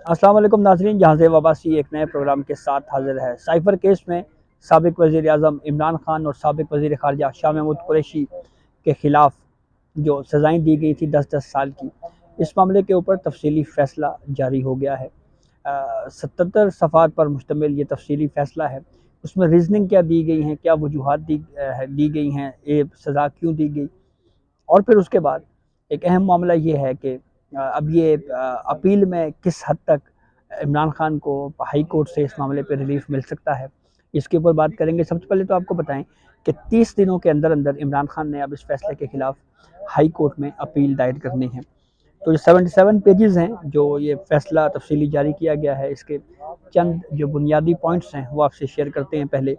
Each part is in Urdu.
السلام علیکم ناظرین، جہاں سے واباسی ایک نئے پروگرام کے ساتھ حاضر ہے۔ سائفر کیس میں سابق وزیر اعظم عمران خان اور سابق وزیر خارجہ شاہ محمود قریشی کے خلاف جو سزائیں دی گئی تھی 10 سال کی، اس معاملے کے اوپر تفصیلی فیصلہ جاری ہو گیا ہے۔ 77 صفحات پر مشتمل یہ تفصیلی فیصلہ ہے۔ اس میں ریزننگ کیا دی گئی ہیں، کیا وجوہات دی گئی ہیں، یہ سزا کیوں دی گئی، اور پھر اس کے بعد ایک اہم معاملہ یہ ہے کہ اب یہ اپیل میں کس حد تک عمران خان کو ہائی کورٹ سے اس معاملے پہ ریلیف مل سکتا ہے، اس کے اوپر بات کریں گے۔ سب سے پہلے تو آپ کو بتائیں کہ 30 دنوں کے اندر عمران خان نے اب اس فیصلے کے خلاف ہائی کورٹ میں اپیل دائر کرنی ہے۔ تو یہ 77 پیجز ہیں جو یہ فیصلہ تفصیلی جاری کیا گیا ہے، اس کے چند جو بنیادی پوائنٹس ہیں وہ آپ سے شیئر کرتے ہیں۔ پہلے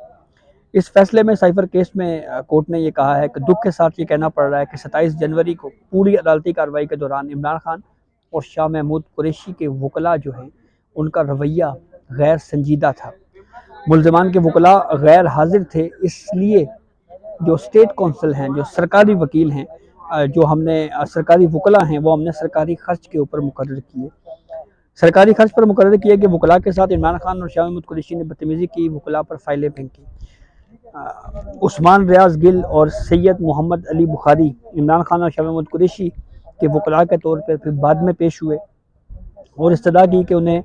اس فیصلے میں سائفر کیس میں کورٹ نے یہ کہا ہے کہ دکھ کے ساتھ یہ کہنا پڑ رہا ہے کہ 27 جنوری کو پوری عدالتی کارروائی کے دوران عمران خان اور شاہ محمود قریشی کے وکلاء جو ہیں ان کا رویہ غیر سنجیدہ تھا۔ ملزمان کے وکلاء غیر حاضر تھے، اس لیے جو اسٹیٹ کونسل ہیں، جو سرکاری وکیل ہیں، جو ہم نے سرکاری وکلاء ہیں، وہ ہم نے سرکاری خرچ کے اوپر مقرر کیے۔ سرکاری خرچ پر مقرر کیا کہ وکلاء کے ساتھ عمران خان اور شاہ محمود قریشی نے بدتمیزی کی، وکلاء پر فائلیں پھینکی۔ عثمان ریاض گل اور سید محمد علی بخاری عمران خان اور شاہ محمود قریشی کے وکلاء کے طور پر پھر بعد میں پیش ہوئے اور استدعا کی کہ انہیں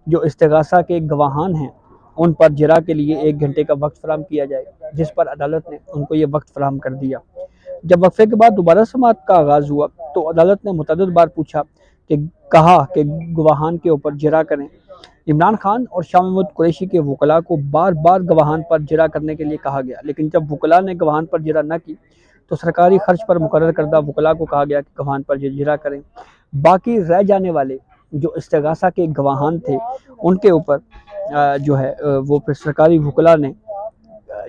جو استغاثہ کے گواہان ہیں ان پر جرا کے لیے 1 گھنٹے کا وقت فراہم کیا جائے، جس پر عدالت نے ان کو یہ وقت فراہم کر دیا۔ جب وقفے کے بعد دوبارہ سماعت کا آغاز ہوا تو عدالت نے متعدد بار پوچھا کہ کہا کہ گواہان کے اوپر جرا کریں۔ عمران خان اور شاہ محمود قریشی کے وکلاء کو بار بار گواہان پر جرا کرنے کے لیے کہا گیا، لیکن جب وکلاء نے گواہان پر جرا نہ کی تو سرکاری خرچ پر مقرر کردہ وکلاء کو کہا گیا کہ گواہان پر جرا کریں۔ باقی رہ جانے والے جو استغاثہ کے گواہان تھے ان کے اوپر جو ہے وہ پھر سرکاری وکلاء نے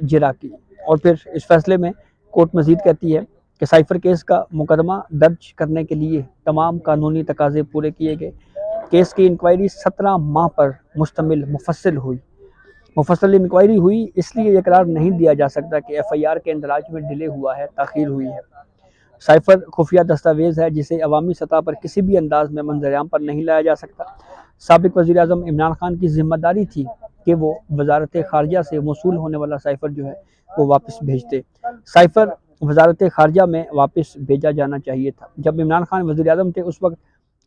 جرا کی۔ اور پھر اس فیصلے میں کورٹ مزید کہتی ہے کہ سائفر کیس کا مقدمہ درج کرنے کے لیے تمام قانونی تقاضے پورے کیے گئے۔ کیس کی انکوائری 17 ماہ پر مشتمل مفصل انکوائری ہوئی، اس لیے یہ قرار نہیں دیا جا سکتا کہ ایف آئی آر کے اندراج میں ڈیلے ہوا ہے، تاخیر ہوئی ہے۔ سائفر خفیہ دستاویز ہے جسے عوامی سطح پر کسی بھی انداز میں منظر عام پر نہیں لایا جا سکتا۔ سابق وزیر اعظم عمران خان کی ذمہ داری تھی کہ وہ وزارت خارجہ سے موصول ہونے والا سائفر جو ہے وہ واپس بھیجتے۔ سائفر وزارت خارجہ میں واپس بھیجا جانا چاہیے تھا۔ جب عمران خان وزیر اعظم تھے اس وقت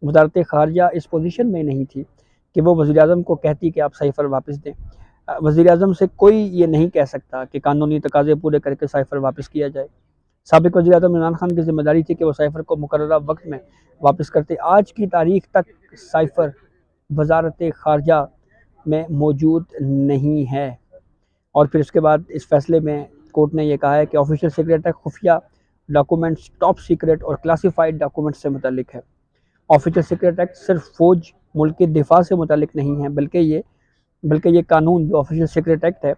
وزارت خارجہ اس پوزیشن میں نہیں تھی کہ وہ وزیر اعظم کو کہتی کہ آپ سائفر واپس دیں۔ وزیر اعظم سے کوئی یہ نہیں کہہ سکتا کہ قانونی تقاضے پورے کر کے سائفر واپس کیا جائے۔ سابق وزیر اعظم عمران خان کی ذمہ داری تھی کہ وہ سائفر کو مقررہ وقت میں واپس کرتے۔ آج کی تاریخ تک سائفر وزارت خارجہ میں موجود نہیں ہے۔ اور پھر اس کے بعد اس فیصلے میں کورٹ نے یہ کہا ہے کہ آفیشیل سیکریٹ ایکٹ خفیہ ڈاکومنٹس ٹاپ سیکریٹ اور کلاسیفائڈ ڈاکومنٹس سے متعلق ہے۔ آفیشیل سیکریٹ ایکٹ صرف فوج، ملک کے دفاع سے متعلق نہیں ہے، بلکہ یہ قانون جو آفیشیل سیکریٹ ایکٹ ہے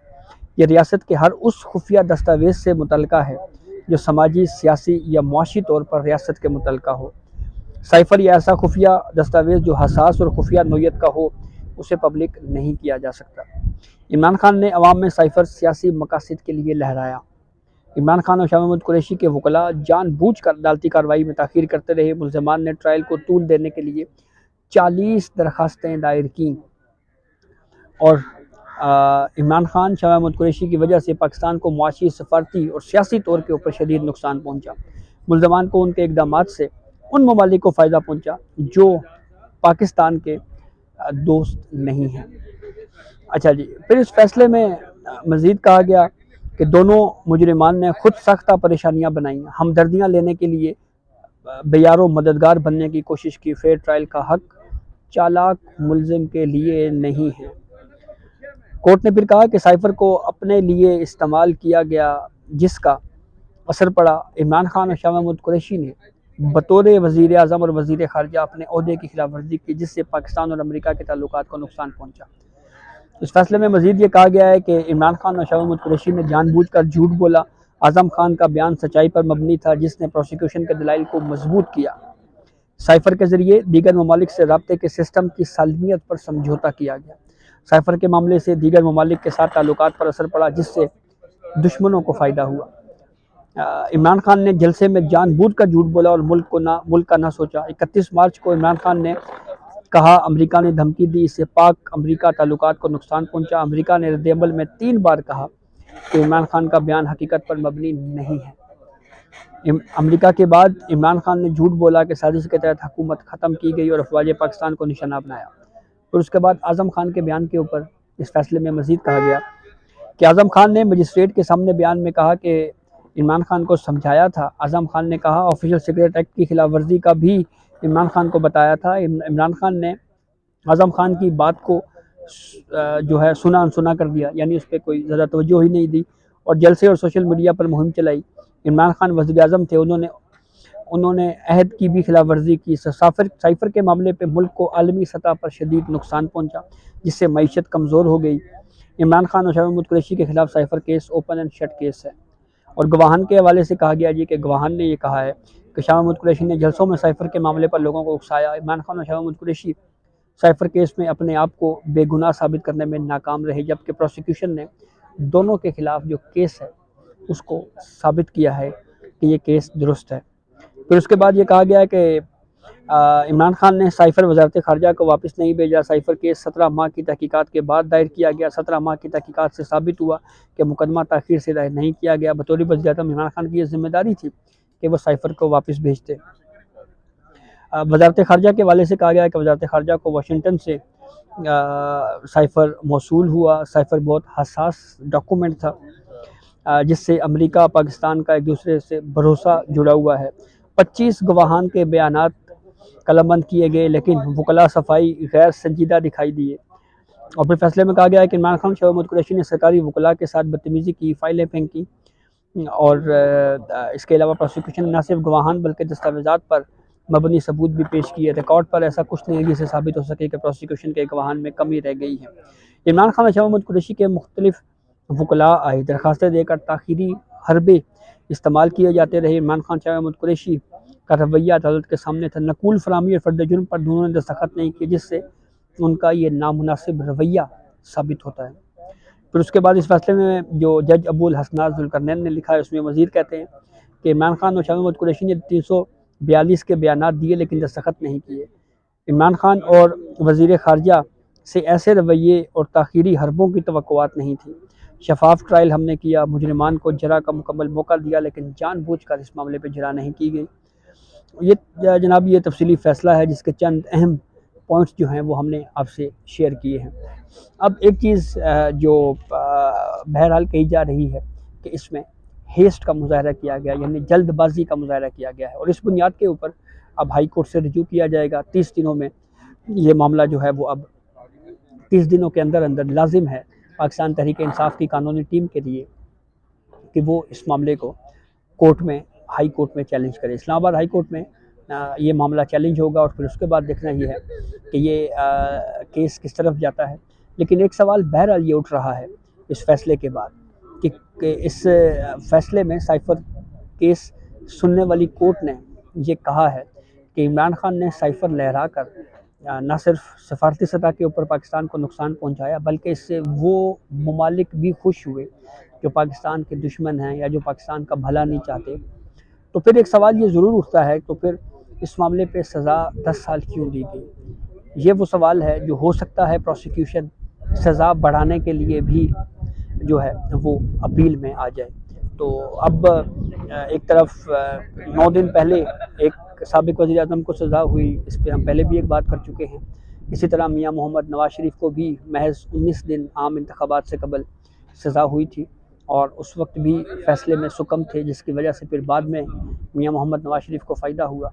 یہ ریاست کے ہر اس خفیہ دستاویز سے متعلقہ ہے جو سماجی، سیاسی یا معاشی طور پر ریاست کے متعلقہ ہو۔ سائفر یا ایسا خفیہ دستاویز جو حساس اور خفیہ نوعیت کا ہو اسے پبلک نہیں کیا جا سکتا۔ عمران خان نے عوام میں سائفر سیاسی مقاصد کے لیے لہرایا۔ عمران خان اور شاہ محمود قریشی کے وکلاء جان بوجھ کر عدالتی کارروائی میں تاخیر کرتے رہے۔ ملزمان نے ٹرائل کو طول دینے کے لیے 40 درخواستیں دائر کیں اور عمران خان، شاہ محمود قریشی کی وجہ سے پاکستان کو معاشی، سفارتی اور سیاسی طور کے اوپر شدید نقصان پہنچا۔ ملزمان کو ان کے اقدامات سے ان ممالک کو فائدہ پہنچا جو پاکستان کے دوست نہیں ہیں۔ اچھا جی، پھر اس فیصلے میں مزید کہا گیا کہ دونوں مجرمان نے خود سختہ پریشانیاں بنائیں، ہمدردیاں لینے کے لیے بیار و مددگار بننے کی کوشش کی۔ فیئر ٹرائل کا حق چالاک ملزم کے لیے نہیں ہے۔ کورٹ نے پھر کہا کہ سائفر کو اپنے لیے استعمال کیا گیا، جس کا اثر پڑا۔ عمران خان اور شاہ محمود قریشی نے بطور وزیر اعظم اور وزیر خارجہ اپنے عہدے کی خلاف ورزی کی، جس سے پاکستان اور امریکہ کے تعلقات کو نقصان پہنچا۔ اس فیصلے میں مزید یہ کہا گیا ہے کہ عمران خان اور شاہ محمود قریشی نے جان بوجھ کر جھوٹ بولا۔ اعظم خان کا بیان سچائی پر مبنی تھا، جس نے پروسیکیوشن کے دلائل کو مضبوط کیا۔ سائفر کے ذریعے دیگر ممالک سے رابطے کے سسٹم کی سالمیت پر سمجھوتا کیا گیا۔ سائفر کے معاملے سے دیگر ممالک کے ساتھ تعلقات پر اثر پڑا، جس سے دشمنوں کو فائدہ ہوا۔ عمران خان نے جلسے میں جان بوجھ کر جھوٹ بولا اور ملک کا نہ سوچا۔ 31 مارچ کو عمران خان نے کہا امریکہ نے دھمکی دی، اس سے پاک امریکہ تعلقات کو نقصان پہنچا۔ امریکہ نے رد عمل میں 3 بار کہا کہ عمران خان کا بیان حقیقت پر مبنی نہیں ہے۔ امریکہ کے بعد عمران خان نے جھوٹ بولا کہ سازش کے تحت حکومت ختم کی گئی اور افواج پاکستان کو نشانہ بنایا۔ پھر اس کے بعد اعظم خان کے بیان کے اوپر اس فیصلے میں مزید کہا گیا کہ اعظم خان نے مجسٹریٹ کے سامنے بیان میں کہا کہ عمران خان کو سمجھایا تھا۔ اعظم خان نے کہا آفیشل سیکریٹ ایکٹ کی خلاف ورزی کا بھی عمران خان کو بتایا تھا۔ عمران خان نے اعظم خان کی بات کو جو ہے سنا انسنا کر دیا، یعنی اس پہ کوئی زیادہ توجہ ہی نہیں دی اور جلسے اور سوشل میڈیا پر مہم چلائی۔ عمران خان وزیر اعظم تھے، انہوں نے عہد کی بھی خلاف ورزی کی۔ سائفر کے معاملے پہ ملک کو عالمی سطح پر شدید نقصان پہنچا، جس سے معیشت کمزور ہو گئی۔ عمران خان اور شاہ محمود قریشی کے خلاف cipher case open and shut case ہے، اور گواہان کے حوالے سے کہا گیا کہ گواہان نے یہ کہا ہے کہ شاہ محمود قریشی نے جلسوں میں سائفر کے معاملے پر لوگوں کو اکسایا۔ عمران خان اور شاہ محمود قریشی سائفر کیس میں اپنے آپ کو بے گناہ ثابت کرنے میں ناکام رہے، جبکہ پروسیکیوشن نے دونوں کے خلاف جو کیس ہے اس کو ثابت کیا ہے کہ یہ کیس درست ہے۔ پھر اس کے بعد یہ کہا گیا ہے کہ عمران خان نے سائفر وزارت خارجہ کو واپس نہیں بھیجا۔ سائفر کیس 17 ماہ کی تحقیقات کے بعد دائر کیا گیا۔ 17 ماہ کی تحقیقات سے ثابت ہوا کہ مقدمہ تاخیر سے دائر نہیں کیا گیا۔ بطور وزیر اعظم عمران خان کی یہ ذمہ داری تھی کہ وہ سائفر کو واپس بھیجتے۔ وزارت خارجہ کے حوالے سے کہا گیا ہے کہ وزارت خارجہ کو واشنگٹن سے سائفر موصول ہوا۔ سائفر بہت حساس ڈاکومنٹ تھا، جس سے امریکہ پاکستان کا ایک دوسرے سے بھروسہ جڑا ہوا ہے۔ 25 گواہان کے بیانات قلم بند کیے گئے، لیکن وکلاء صفائی غیر سنجیدہ دکھائی دیے۔ اور پھر فیصلے میں کہا گیا ہے کہ عمران خان شاہ محمود قریشی نے سرکاری وکلاء کے ساتھ بدتمیزی کی، فائلیں پھینکی، اور اس کے علاوہ پروسیکیوشن نے نہ صرف گواہان بلکہ دستاویزات پر مبنی ثبوت بھی پیش کیے۔ ریکارڈ پر ایسا کچھ نہیں ہے جسے ثابت ہو سکے کہ پروسیکیوشن کے گواہان میں کمی رہ گئی ہے۔ عمران خان اور شاہ محمود قریشی کے مختلف وکلاء آئے، درخواستیں دے کر تاخیری حربے استعمال کیے جاتے رہے۔ عمران خان شاہ محمود قریشی کا رویہ عدالت کے سامنے تھا، نقول فراہمی اور فرد جرم پر دونوں نے دستخط نہیں کیے، جس سے ان کا یہ نامناسب رویہ ثابت ہوتا ہے۔ پھر اس کے بعد اس فیصلے میں جو جج ابو الحسنات ذوالقرنین نے لکھا ہے، اس میں مزید کہتے ہیں کہ عمران خان اور شاہ محمود قریشی نے 342 کے بیانات دیے لیکن دستخط نہیں کیے۔ عمران خان اور وزیر خارجہ سے ایسے رویے اور تاخیری حربوں کی توقعات نہیں تھی۔ شفاف ٹرائل ہم نے کیا، مجرمان کو جرا کا مکمل موقع دیا، لیکن جان بوجھ کر اس معاملے پہ جرا نہیں کی گئی۔ یہ جناب یہ تفصیلی فیصلہ ہے جس کے چند اہم پوائنٹس جو ہیں وہ ہم نے آپ سے شیئر کیے ہیں۔ اب ایک چیز جو بہرحال کہی جا رہی ہے کہ اس میں ہیسٹ کا مظاہرہ کیا گیا، یعنی جلد بازی کا مظاہرہ کیا گیا ہے، اور اس بنیاد کے اوپر اب ہائی کورٹ سے رجوع کیا جائے گا 30 دنوں میں۔ یہ معاملہ جو ہے وہ اب 30 دنوں کے اندر لازم ہے پاکستان تحریک انصاف کی قانونی ٹیم کے لیے کہ وہ اس معاملے کو کورٹ میں، ہائی کورٹ میں چیلنج کرے۔ اسلام آباد ہائی کورٹ میں یہ معاملہ چیلنج ہوگا، اور پھر اس کے بعد دیکھنا یہ ہے کہ یہ کیس کس طرف جاتا ہے۔ لیکن ایک سوال بہرحال یہ اٹھ رہا ہے اس فیصلے کے بعد کہ اس فیصلے میں سائفر کیس سننے والی کورٹ نے یہ کہا ہے کہ عمران خان نے سائفر لہرا کر نہ صرف سفارتی سطح کے اوپر پاکستان کو نقصان پہنچایا، بلکہ اس سے وہ ممالک بھی خوش ہوئے جو پاکستان کے دشمن ہیں یا جو پاکستان کا بھلا نہیں چاہتے۔ تو پھر ایک سوال یہ ضرور اٹھتا ہے، تو پھر اس معاملے پہ سزا 10 سال کیوں دی گئی؟ یہ وہ سوال ہے جو ہو سکتا ہے پروسیکیوشن سزا بڑھانے کے لیے بھی جو ہے وہ اپیل میں آ جائے۔ تو اب ایک طرف 9 دن پہلے ایک سابق وزیر اعظم کو سزا ہوئی، اس پہ ہم پہلے بھی ایک بات کر چکے ہیں۔ اسی طرح میاں محمد نواز شریف کو بھی محض 19 دن عام انتخابات سے قبل سزا ہوئی تھی، اور اس وقت بھی فیصلے میں سکم تھے، جس کی وجہ سے پھر بعد میں میاں محمد نواز شریف کو فائدہ ہوا۔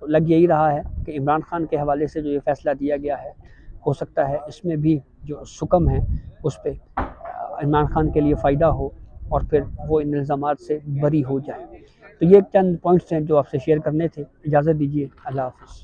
تو لگ یہی رہا ہے کہ عمران خان کے حوالے سے جو یہ فیصلہ دیا گیا ہے، ہو سکتا ہے اس میں بھی جو سکم ہے اس پہ عمران خان کے لیے فائدہ ہو اور پھر وہ ان الزامات سے بری ہو جائے۔ تو یہ چند پوائنٹس ہیں جو آپ سے شیئر کرنے تھے۔ اجازت دیجیے، اللہ حافظ۔